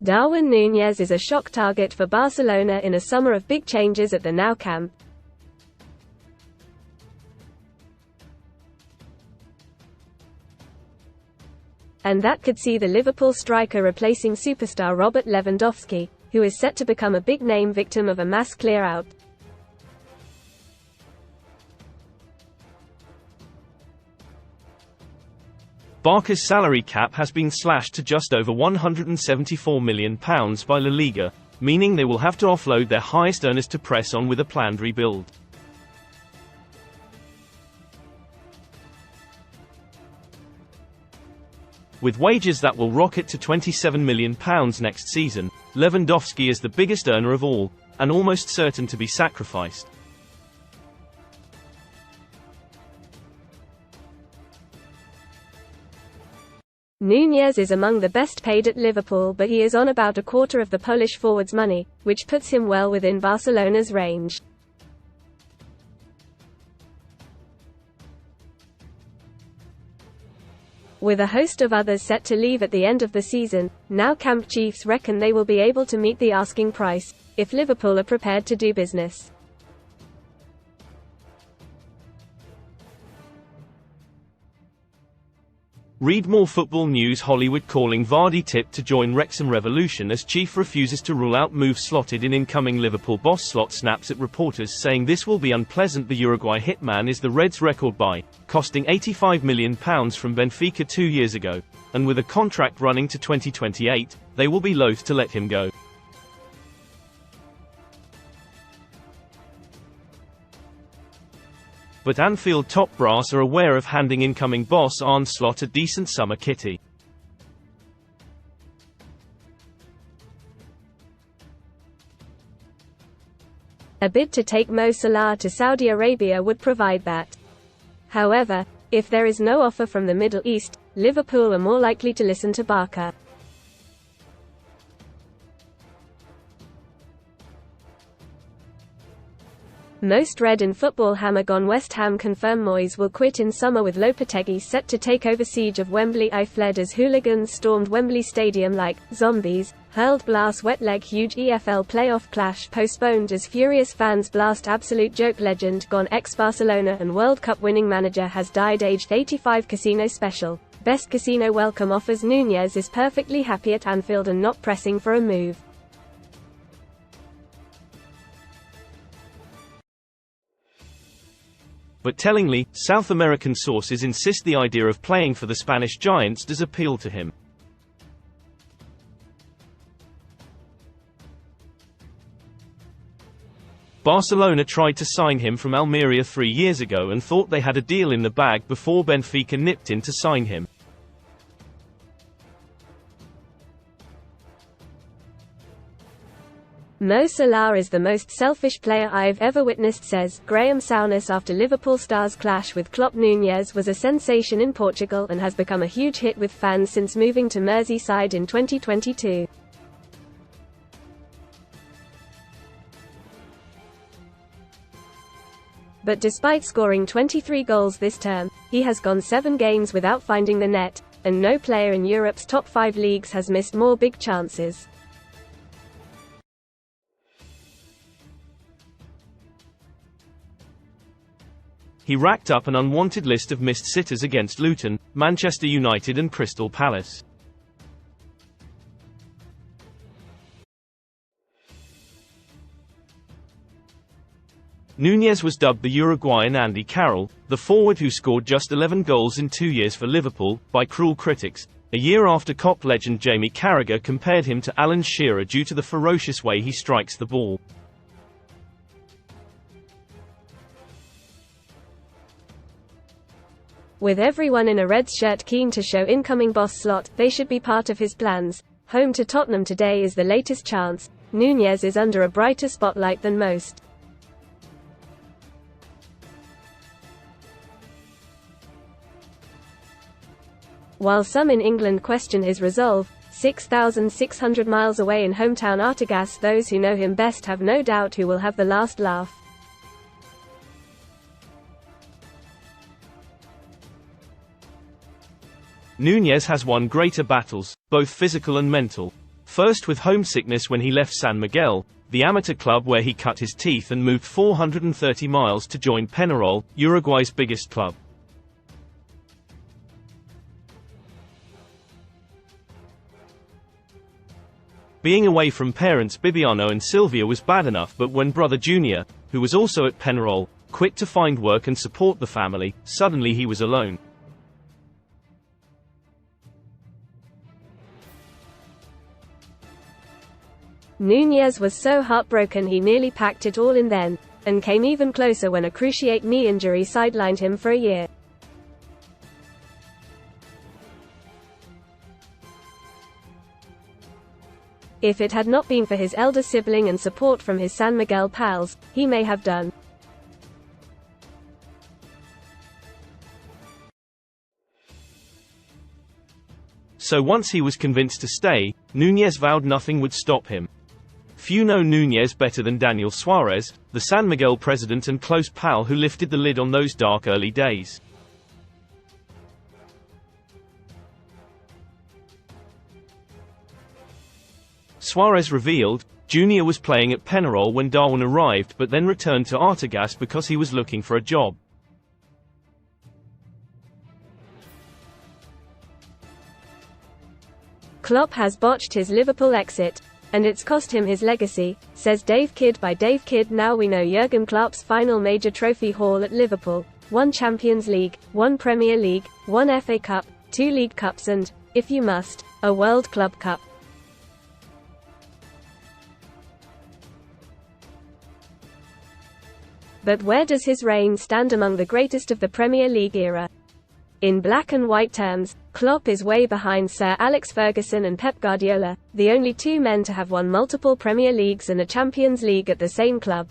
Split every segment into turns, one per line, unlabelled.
Darwin Nunez is a shock target for Barcelona in a summer of big changes at the Nou Camp. And that could see the Liverpool striker replacing superstar Robert Lewandowski, who is set to become a big-name victim of a mass clear-out.
Barca's salary cap has been slashed to just over £174 million by La Liga, meaning they will have to offload their highest earners to press on with a planned rebuild. With wages that will rocket to £27 million next season, Lewandowski is the biggest earner of all, and almost certain to be sacrificed.
Nunez is among the best paid at Liverpool, but he is on about a quarter of the Polish forward's money, which puts him well within Barcelona's range. With a host of others set to leave at the end of the season, Nou Camp chiefs reckon they will be able to meet the asking price, if Liverpool are prepared to do business.
Read more football news. Hollywood calling Vardy tip to join Wrexham Revolution as chief refuses to rule out move. Slotted in incoming Liverpool boss. Slot snaps at reporters saying this will be unpleasant. The Uruguay hitman is the Reds' record buy, costing £85 million from Benfica 2 years ago, and with a contract running to 2028, they will be loath to let him go. But Anfield top brass are aware of handing incoming boss Arne Slot a decent summer kitty.
A bid to take Mo Salah to Saudi Arabia would provide that. However, if there is no offer from the Middle East, Liverpool are more likely to listen to Barca. Most read in football. Hammer gone. West Ham confirm Moyes will quit in summer with Lopetegui set to take over. Siege of Wembley. I fled as hooligans stormed Wembley Stadium like zombies, hurled blast wet leg. Huge EFL playoff clash postponed as furious fans blast. Absolute joke. Legend gone. Ex-Barcelona and World Cup winning manager has died aged 85. Casino special. Best casino welcome offers. Nunez is perfectly happy at Anfield and not pressing for a move.
But tellingly, South American sources insist the idea of playing for the Spanish giants does appeal to him. Barcelona tried to sign him from Almeria 3 years ago and thought they had a deal in the bag before Benfica nipped in to sign him.
Mo Salah is the most selfish player I've ever witnessed, says Graham Souness after Liverpool stars clash with Klopp. Nunez was a sensation in Portugal and has become a huge hit with fans since moving to Merseyside in 2022. But despite scoring 23 goals this term, he has gone 7 games without finding the net, and no player in Europe's top 5 leagues has missed more big chances.
He racked up an unwanted list of missed sitters against Luton, Manchester United and Crystal Palace. Nunez was dubbed the Uruguayan Andy Carroll, the forward who scored just 11 goals in 2 years for Liverpool, by cruel critics, a year after Cop legend Jamie Carragher compared him to Alan Shearer due to the ferocious way he strikes the ball.
With everyone in a Reds shirt keen to show incoming boss Slot they should be part of his plans, home to Tottenham today is the latest chance. Nunez is under a brighter spotlight than most. While some in England question his resolve, 6,600 miles away in hometown Artigas, those who know him best have no doubt who will have the last laugh.
Nunez has won greater battles, both physical and mental. First with homesickness when he left San Miguel, the amateur club where he cut his teeth, and moved 430 miles to join Peñarol, Uruguay's biggest club. Being away from parents Bibiano and Silvia was bad enough, but when brother Junior, who was also at Peñarol, quit to find work and support the family, suddenly he was alone.
Nunez was so heartbroken he nearly packed it all in then, and came even closer when a cruciate knee injury sidelined him for a year. If it had not been for his elder sibling and support from his San Miguel pals, he may have done.
So once he was convinced to stay, Nunez vowed nothing would stop him. Few know Nunez better than Daniel Suarez, the San Miguel president and close pal who lifted the lid on those dark early days. Suarez revealed, Junior was playing at Peñarol when Darwin arrived, but then returned to Artigas because he was looking for a job.
Klopp has botched his Liverpool exit, and it's cost him his legacy, says Dave Kidd by Dave Kidd. Now we know Jurgen Klopp's final major trophy haul at Liverpool: 1 Champions League, 1 Premier League, 1 FA Cup, 2 League Cups and, if you must, a World Club Cup. But where does his reign stand among the greatest of the Premier League era? In black and white terms, Klopp is way behind Sir Alex Ferguson and Pep Guardiola, the only two men to have won multiple Premier Leagues and a Champions League at the same club.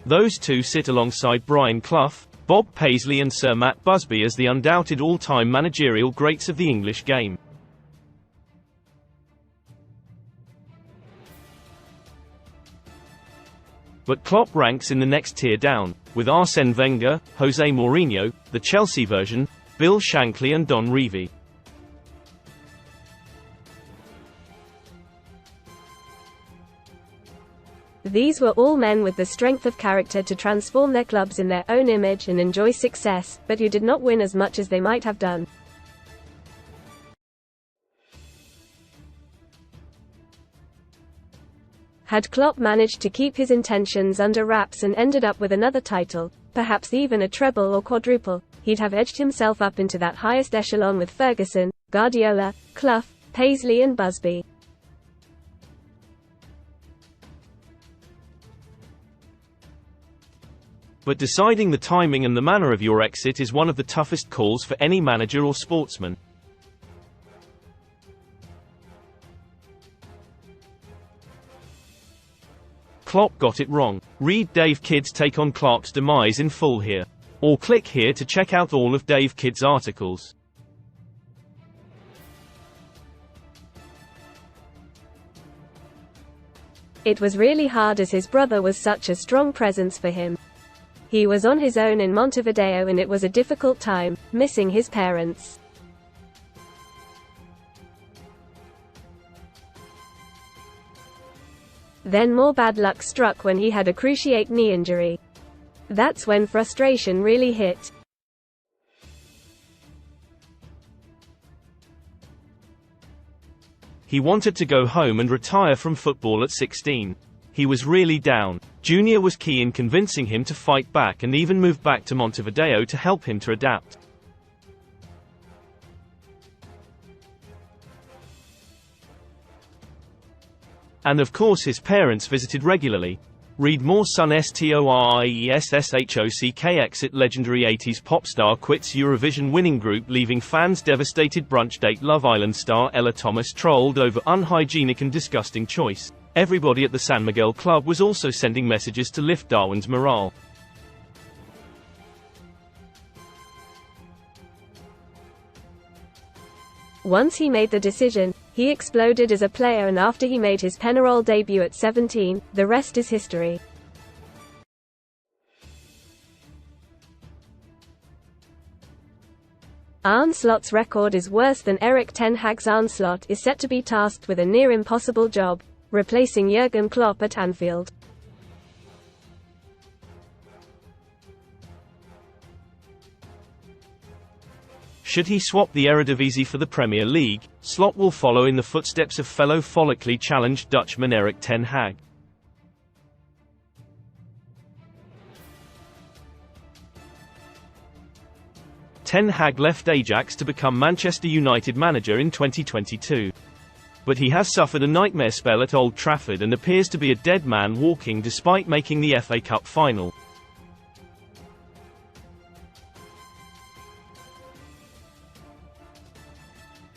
Those two sit alongside Brian Clough, Bob Paisley and Sir Matt Busby as the undoubted all-time managerial greats of the English game. But Klopp ranks in the next tier down, with Arsène Wenger, Jose Mourinho, the Chelsea version, Bill Shankly and Don Revie.
These were all men with the strength of character to transform their clubs in their own image and enjoy success, but who did not win as much as they might have done. Had Klopp managed to keep his intentions under wraps and ended up with another title, perhaps even a treble or quadruple, he'd have edged himself up into that highest echelon with Ferguson, Guardiola, Clough, Paisley and Busby.
But deciding the timing and the manner of your exit is one of the toughest calls for any manager or sportsman. Klopp got it wrong. Read Dave Kidd's take on Klopp's demise in full here. Or click here to check out all of Dave Kidd's articles.
It was really hard as his brother was such a strong presence for him. He was on his own in Montevideo and it was a difficult time, missing his parents. Then more bad luck struck when he had a cruciate knee injury. That's when frustration really hit.
He wanted to go home and retire from football at 16. He was really down. Junior was key in convincing him to fight back and even move back to Montevideo to help him to adapt. And of course his parents visited regularly. Read more. Son STORIESSHOCK exit. Legendary 80s pop star quits Eurovision winning group leaving fans devastated. Brunch date. Love Island star Ella Thomas trolled over unhygienic and disgusting choice. Everybody at the San Miguel club was also sending messages to lift Darwin's morale.
Once he made the decision, he exploded as a player, and after he made his Peñarol debut at 17, the rest is history. Arne Slot's record is worse than Erik ten Hag's. Arne Slot is set to be tasked with a near-impossible job, replacing Jurgen Klopp at Anfield.
Should he swap the Eredivisie for the Premier League, Slot will follow in the footsteps of fellow follically challenged Dutchman Erik ten Hag. Ten Hag left Ajax to become Manchester United manager in 2022. But he has suffered a nightmare spell at Old Trafford and appears to be a dead man walking despite making the FA Cup final.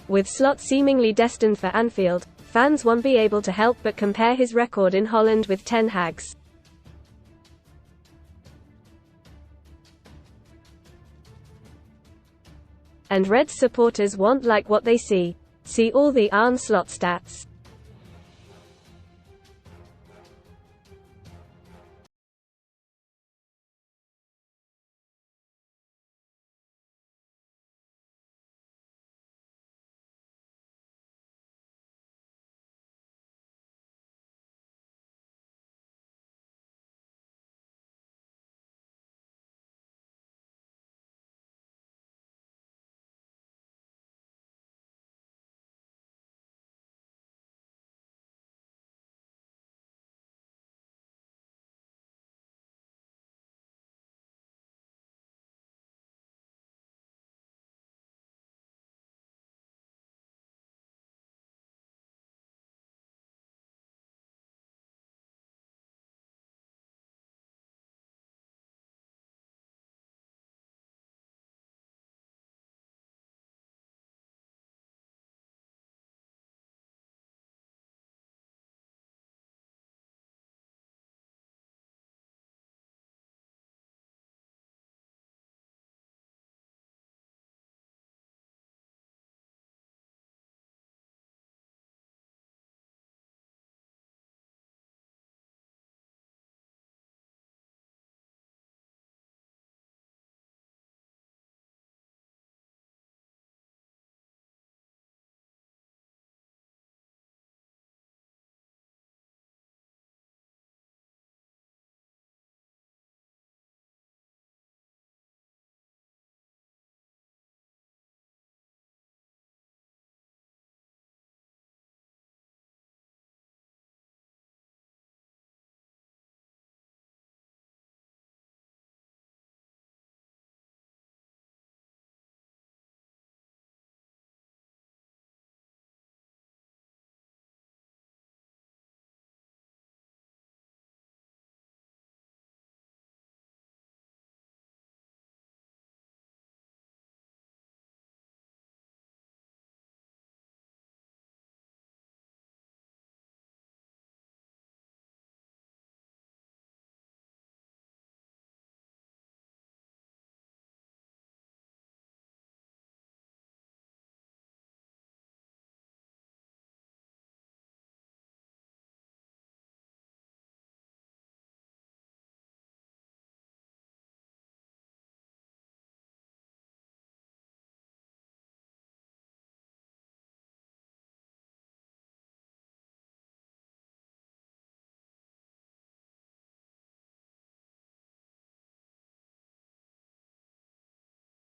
With Slot seemingly destined for Anfield, fans won't be able to help but compare his record in Holland with ten Hag's. And Reds supporters won't like what they see. See all the Arne Slot stats.